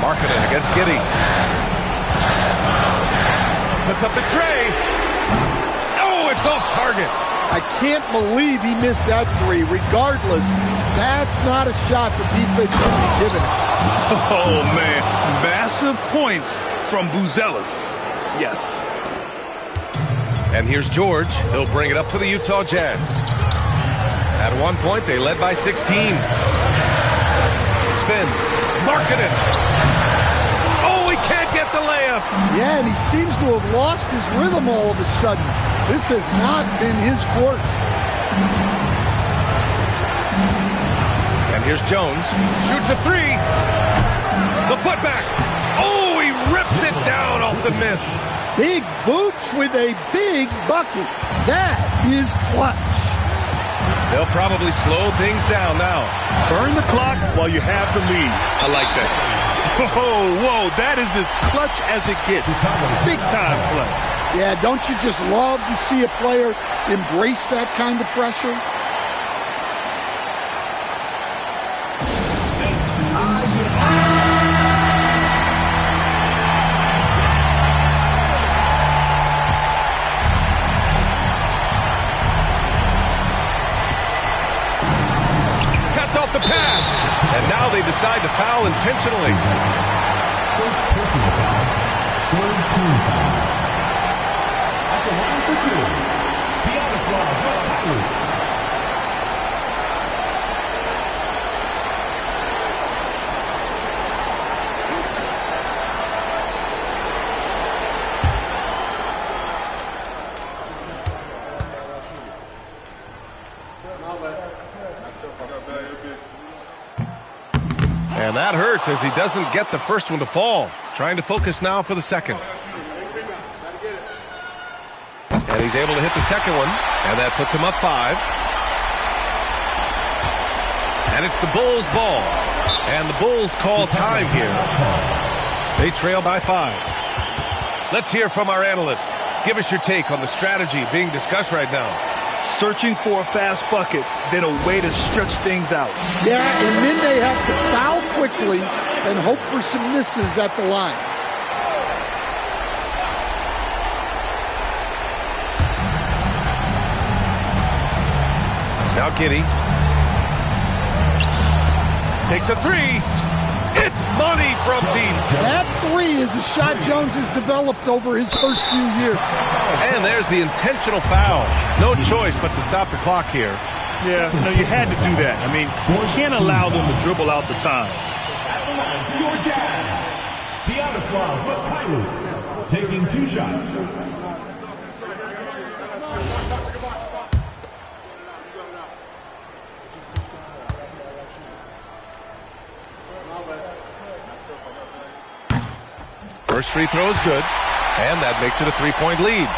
Markkanen against Giddey. Puts up the tray. Oh, it's off target. I can't believe he missed that 3. Regardless, that's not a shot the defense should be giving. Oh, man. Massive points from Buzelis. Yes. And here's George. He'll bring it up for the Utah Jazz. At one point, they led by 16. Spins. Markkanen. Oh, he can't get the layup. Yeah, and he seems to have lost his rhythm all of a sudden. This has not been his court. And here's Jones. Shoots a 3. The putback. Oh, he rips it down off the miss. Big Vooch with a big bucket. That is clutch. They'll probably slow things down now. Burn the clock while you have the lead. I like that. Whoa, that is as clutch as it gets. Big time play. Yeah, don't you just love to see a player embrace that kind of pressure? the pass. And now they decide to foul intentionally. First personal foul. Third team foul. At the line for two, Bienvenidos. And that hurts as he doesn't get the first one to fall. Trying to focus now for the second. And he's able to hit the second one. And that puts him up 5. And it's the Bulls' ball. And the Bulls call time here. They trail by 5. Let's hear from our analyst. Give us your take on the strategy being discussed right now. Searching for a fast bucket, then a way to stretch things out. Yeah, and then they have to foul quickly and hope for some misses at the line. Now Giddy takes a 3. It's money from deep. That 3 is a shot Jones has developed over his first few years. And there's the intentional foul. No choice but to stop the clock here. Yeah, no, you had to do that. I mean, you can't allow them to dribble out the time. At the line for your Jazz, taking 2 shots. First free throw is good, and that makes it a 3-point lead.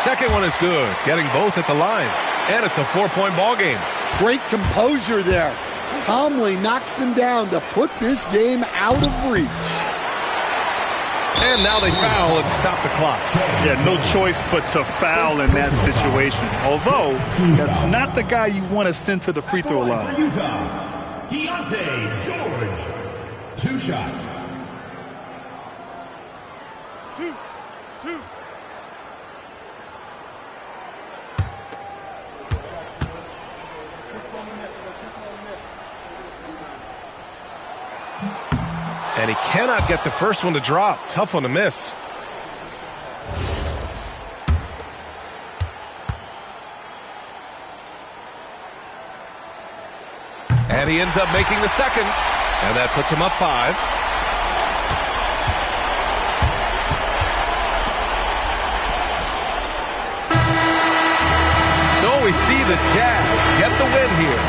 Second one is good, getting both at the line, and it's a 4-point ball game. Great composure there. Calmly knocks them down to put this game out of reach. And now they foul and stop the clock. Yeah, no choice but to foul in that situation. Although, that's not the guy you want to send to the free throw line. George, 2 shots. 2. And he cannot get the first one to drop. Tough one to miss. And he ends up making the second. And that puts him up 5. So we see the Jazz get the win here.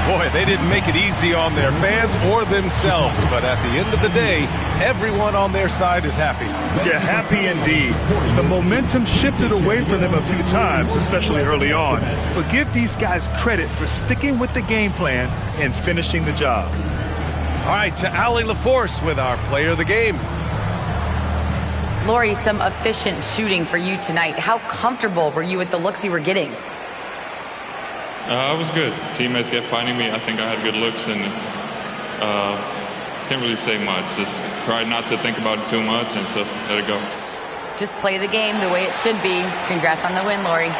Boy, they didn't make it easy on their fans or themselves, but at the end of the day, everyone on their side is happy. They're happy indeed. The momentum shifted away from them a few times, especially early on. But give these guys credit for sticking with the game plan and finishing the job. All right, to Allie LaForce with our player of the game. Lori, some efficient shooting for you tonight. How comfortable were you with the looks you were getting? It was good. Teammates kept finding me. I think I had good looks, and can't really say much. Just try not to think about it too much and just let it go. Just play the game the way it should be. Congrats on the win, Lori.